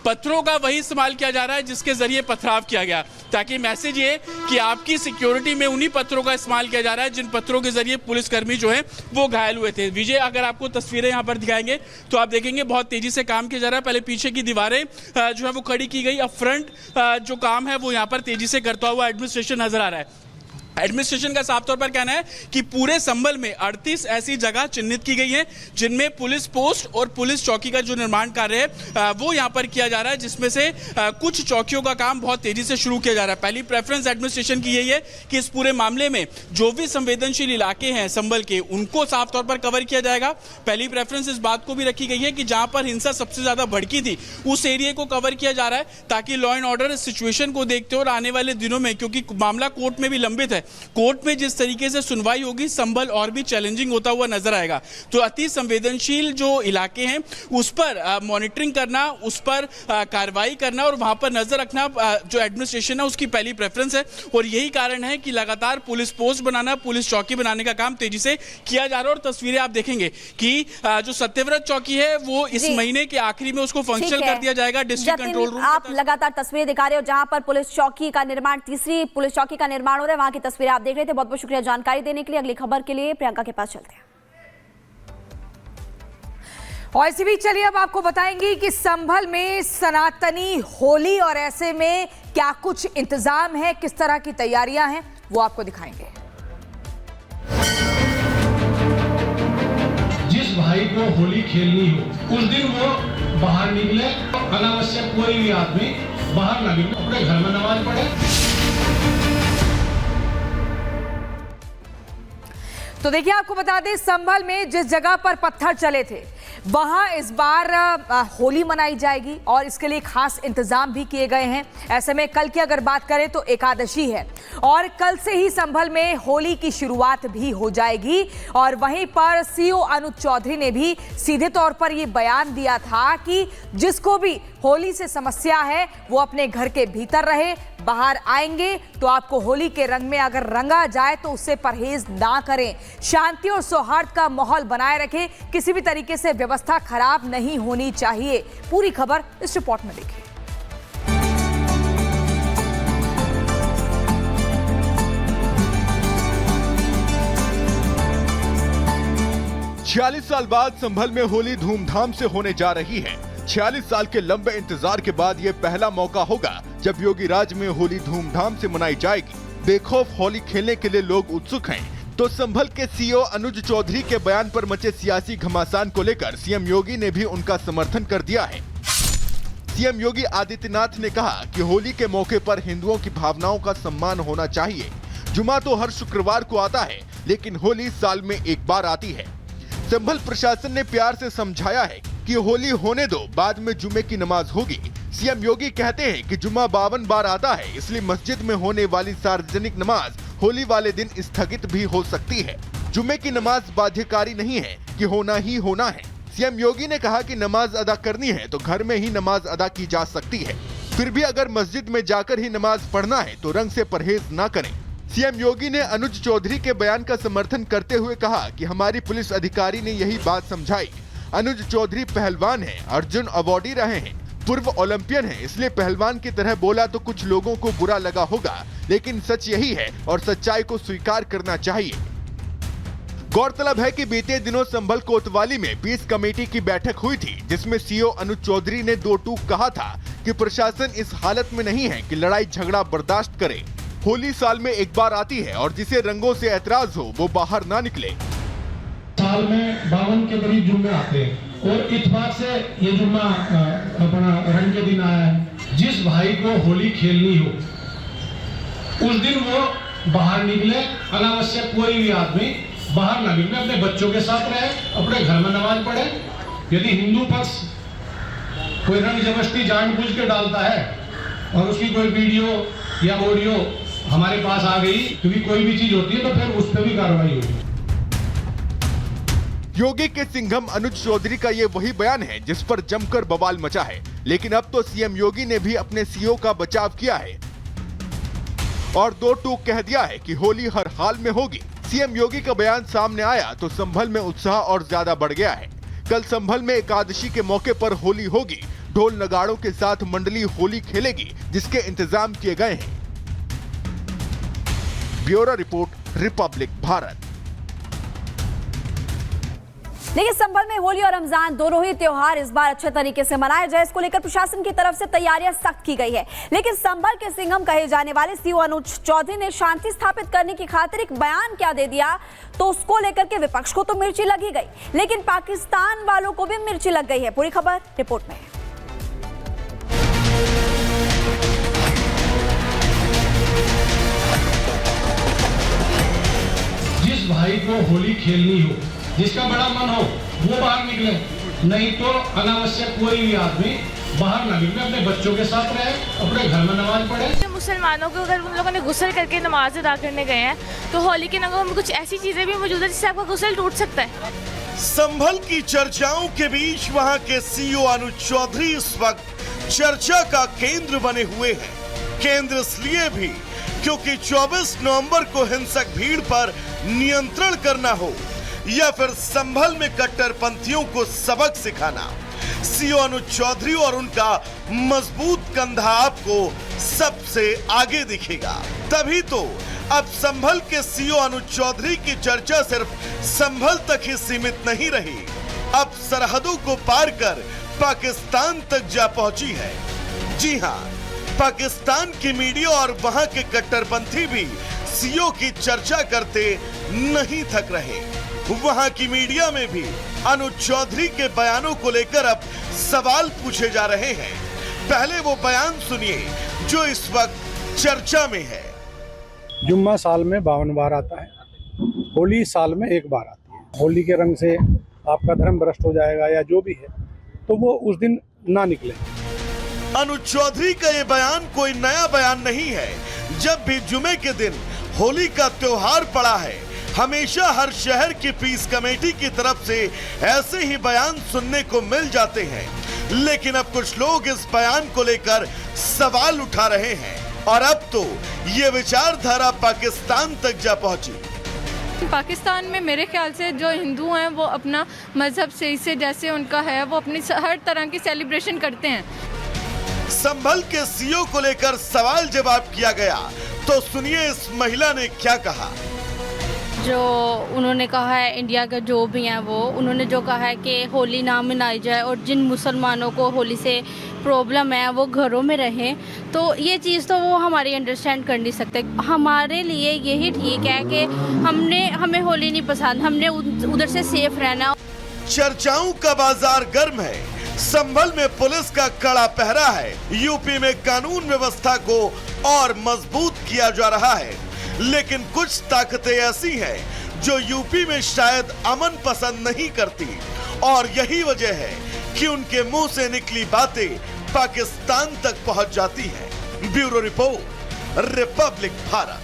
पत्थरों का वही इस्तेमाल किया जा रहा है जिसके जरिए पथराव किया गया, ताकि मैसेज ये कि आपकी सिक्योरिटी में उन्हीं पत्थरों का इस्तेमाल किया जा रहा है जिन पत्थरों के जरिए पुलिसकर्मी जो है वो घायल हुए थे। विजय, अगर आपको तस्वीरें यहाँ पर दिखाएंगे तो आप देखेंगे बहुत तेजी से काम किया जा रहा है। पहले पीछे की दीवारें जो है वो खड़ी की गई, अब फ्रंट जो काम है वो यहाँ पर तेजी से करता हुआ एडमिनिस्ट्रेशन नजर आ रहा है। एडमिनिस्ट्रेशन का साफ तौर पर कहना है कि पूरे संभल में 38 ऐसी जगह चिन्हित की गई हैं जिनमें पुलिस पोस्ट और पुलिस चौकी का जो निर्माण कार्य है वो यहां पर किया जा रहा है, जिसमें से कुछ चौकियों का काम बहुत तेजी से शुरू किया जा रहा है। पहली प्रेफरेंस एडमिनिस्ट्रेशन की यही है कि इस पूरे मामले में जो भी संवेदनशील इलाके हैं संभल के, उनको साफ तौर पर कवर किया जाएगा। पहली प्रेफरेंस इस बात को भी रखी गई है कि जहां पर हिंसा सबसे ज्यादा भड़की थी उस एरिया को कवर किया जा रहा है, ताकि लॉ एंड ऑर्डर सिचुएशन को देखते और आने वाले दिनों में, क्योंकि मामला कोर्ट में भी लंबित है, कोर्ट में जिस तरीके से सुनवाई होगी संभल और भी चैलेंजिंग होता हुआ नजर आएगा। तो अति संवेदनशील जो इलाके हैं उस पर मॉनिटरिंग करना, उस पर कार्रवाई करना और वहां पर नजर रखना जो एडमिनिस्ट्रेशन है उसकी पहली प्रेफरेंस है। और यही कारण है कि लगातार पुलिस पोस्ट बनाना, पुलिस चौकी बनाने का काम तेजी से किया जा रहा है। और तस्वीरें आप देखेंगे कि जो सत्यव्रत चौकी है वो इस महीने के आखिरी में उसको फंक्शनल कर दिया जाएगा डिस्ट्रिक्ट कंट्रोल रूम। आप लगातार तस्वीरें दिखा रहे हो जहां पर पुलिस चौकी का निर्माण, तीसरी पुलिस चौकी का निर्माण हो रहा है, वहां की तस्वीरें आप देख रहे थे। बहुत बहुत शुक्रिया जानकारी देने के लिए। अगली खबर के लिए प्रियंका के पास चलते हैं। और इसी बीच चलिए अब आपको बताएंगे कि संभल में सनातनी होली और ऐसे में क्या कुछ इंतजाम है, किस तरह की तैयारियां हैं, वो आपको दिखाएंगे। जिस भाई को होली खेलनी हो उस दिन वो बाहर निकले, अनावश्यक कोई भी आदमी बाहर ना निकले, अपने घर में नमाज पढ़े। तो देखिए आपको बता दें, संभल में जिस जगह पर पत्थर चले थे वहां इस बार होली मनाई जाएगी और इसके लिए खास इंतजाम भी किए गए हैं। ऐसे में कल की अगर बात करें तो एकादशी है और कल से ही संभल में होली की शुरुआत भी हो जाएगी। और वहीं पर सीओ अनुज चौधरी ने भी सीधे तौर पर यह बयान दिया था कि जिसको भी होली से समस्या है वो अपने घर के भीतर रहे, बाहर आएंगे तो आपको होली के रंग में अगर रंगा जाए तो उससे परहेज ना करें, शांति और सौहार्द का माहौल बनाए रखें, किसी भी तरीके से व्यवस्था खराब नहीं होनी चाहिए। पूरी खबर इस रिपोर्ट में देखिए। 46 साल बाद संभल में होली धूमधाम से होने जा रही है। 46 साल के लंबे इंतजार के बाद ये पहला मौका होगा जब योगी राज में होली धूमधाम से मनाई जाएगी। बेखौफ होली खेलने के लिए लोग उत्सुक हैं। तो संभल के सीओ अनुज चौधरी के बयान पर मचे सियासी घमासान को लेकर सीएम योगी ने भी उनका समर्थन कर दिया है। सीएम योगी आदित्यनाथ ने कहा कि होली के मौके पर हिंदुओं की भावनाओं का सम्मान होना चाहिए। जुमा तो हर शुक्रवार को आता है, लेकिन होली साल में एक बार आती है। संभल प्रशासन ने प्यार से समझाया है कि होली होने दो, बाद में जुमे की नमाज होगी। सीएम योगी कहते हैं कि जुमा 52 बार आता है, इसलिए मस्जिद में होने वाली सार्वजनिक नमाज होली वाले दिन स्थगित भी हो सकती है। जुमे की नमाज बाध्यकारी नहीं है कि होना ही होना है। सीएम योगी ने कहा कि नमाज अदा करनी है तो घर में ही नमाज अदा की जा सकती है, फिर भी अगर मस्जिद में जाकर ही नमाज पढ़ना है तो रंग से परहेज न करें। सीएम योगी ने अनुज चौधरी के बयान का समर्थन करते हुए कहा कि हमारी पुलिस अधिकारी ने यही बात समझाई। अनुज चौधरी पहलवान हैं, अर्जुन अवार्डी रहे हैं, पूर्व ओलंपियन हैं, इसलिए पहलवान की तरह बोला तो कुछ लोगों को बुरा लगा होगा, लेकिन सच यही है और सच्चाई को स्वीकार करना चाहिए। गौरतलब है कि बीते दिनों संभल कोतवाली में पीस कमेटी की बैठक हुई थी, जिसमें सीओ अनुज चौधरी ने दो टूक कहा था कि प्रशासन इस हालत में नहीं है कि लड़ाई झगड़ा बर्दाश्त करे। होली साल में एक बार आती है और जिसे रंगों से ऐतराज हो वो बाहर ना निकले। साल में 52 के करीब जुम्मे आते हैं और इत्तेफाक से ये जुम्मा अपना रंग के दिन आया है। जिस भाई को होली खेलनी हो उस दिन वो बाहर निकले, अनावश्यक कोई भी आदमी बाहर ना निकले, अपने बच्चों के साथ रहे, अपने घर में नमाज पढ़े। यदि हिंदू पक्ष कोई रंग जबरदस्ती जानबूझ के डालता है और उसकी कोई वीडियो या ऑडियो हमारे पास आ गई, क्योंकि कोई भी चीज होती है तो फिर उस पर भी कार्रवाई होगी। योगी के सिंघम अनुज चौधरी का ये वही बयान है जिस पर जमकर बवाल मचा है, लेकिन अब तो सीएम योगी ने भी अपने सीओ का बचाव किया है और दो टूक कह दिया है कि होली हर हाल में होगी। सीएम योगी का बयान सामने आया तो संभल में उत्साह और ज्यादा बढ़ गया है। कल संभल में एकादशी के मौके पर होली होगी, ढोल नगाड़ों के साथ मंडली होली खेलेगी, जिसके इंतजाम किए गए हैं। Bureau report, Republic Bharat. लेकिन संभल में होली और रमजान दोनों ही त्योहार इस बार अच्छे तरीके से मनाए जाए, इसको लेकर प्रशासन की तरफ से तैयारियां सख्त की गई है। लेकिन संभल के सिंघम कहे जाने वाले सीओ अनुज चौधरी ने शांति स्थापित करने की खातिर एक बयान क्या दे दिया, तो उसको लेकर के विपक्ष को तो मिर्ची लगी गई, लेकिन पाकिस्तान वालों को भी मिर्ची लग गई है। पूरी खबर रिपोर्ट में। जिस भाई को होली खेलनी हो, जिसका बड़ा मन हो, वो बाहर निकले, नहीं तो अनावश्यक कोई भी आदमी बाहर ना निकले, अपने बच्चों के साथ रहे, अपने घर में नमाज पढ़े। मुसलमानों को अगर उन लोगों ने गुस्ल करके नमाज अदा करने गए हैं, तो होली के नगरों में कुछ ऐसी चीजें भी मौजूद है जिससे आपका गुस्ल टूट सकता है। संभल की चर्चाओं के बीच वहां के सीओ अनुज चौधरी इस वक्त चर्चा का केंद्र बने हुए हैं। केंद्र इसलिए भी क्योंकि 24 नवंबर को हिंसक भीड़ पर नियंत्रण करना हो या फिर संभल में कट्टरपंथियों को सबक सिखाना, सीओ अनुज चौधरी और उनका मजबूत कंधा आपको सबसे आगे दिखेगा। तभी तो अब संभल के सीओ अनुज चौधरी की चर्चा सिर्फ संभल तक ही सीमित नहीं रही, अब सरहदों को पार कर पाकिस्तान तक जा पहुंची है। जी हां, पाकिस्तान की मीडिया और वहां के कट्टरपंथी भी सीओ की चर्चा करते नहीं थक रहे। वहां की मीडिया में भी अनुज चौधरी के बयानों को लेकर अब सवाल पूछे जा रहे हैं। पहले वो बयान सुनिए जो इस वक्त चर्चा में है। जुम्मा साल में 52 बार आता है, होली साल में एक बार आती है। होली के रंग से आपका धर्म भ्रष्ट हो जाएगा या जो भी है, तो वो उस दिन ना निकले। अनुज चौधरी का ये बयान कोई नया बयान नहीं है। जब भी जुमे के दिन होली का त्योहार पड़ा है, हमेशा हर शहर की पीस कमेटी की तरफ से ऐसे ही बयान सुनने को मिल जाते हैं। लेकिन अब कुछ लोग इस बयान को लेकर सवाल उठा रहे हैं और अब तो ये विचारधारा पाकिस्तान तक जा पहुंची। पाकिस्तान में मेरे ख्याल से जो हिंदू हैं वो अपना मजहब से जैसे उनका है वो अपनी हर तरह की सेलिब्रेशन करते हैं। संभल के सीओ को लेकर सवाल जवाब किया गया, तो सुनिए इस महिला ने क्या कहा। जो उन्होंने कहा है, इंडिया के जो भी हैं वो उन्होंने जो कहा है कि होली ना मनाई जाए और जिन मुसलमानों को होली से प्रॉब्लम है वो घरों में रहें, तो ये चीज़ तो वो हमारी अंडरस्टैंड कर नहीं सकते। हमारे लिए यही ठीक है कि हमें होली नहीं पसंद, हमने उधर से सेफ रहना। चर्चाओं का बाजार गर्म है। संभल में पुलिस का कड़ा पहरा है। यूपी में कानून व्यवस्था को और मजबूत किया जा रहा है, लेकिन कुछ ताकतें ऐसी हैं जो यूपी में शायद अमन पसंद नहीं करती और यही वजह है कि उनके मुंह से निकली बातें पाकिस्तान तक पहुंच जाती हैं। Bureau report, Republic Bharat.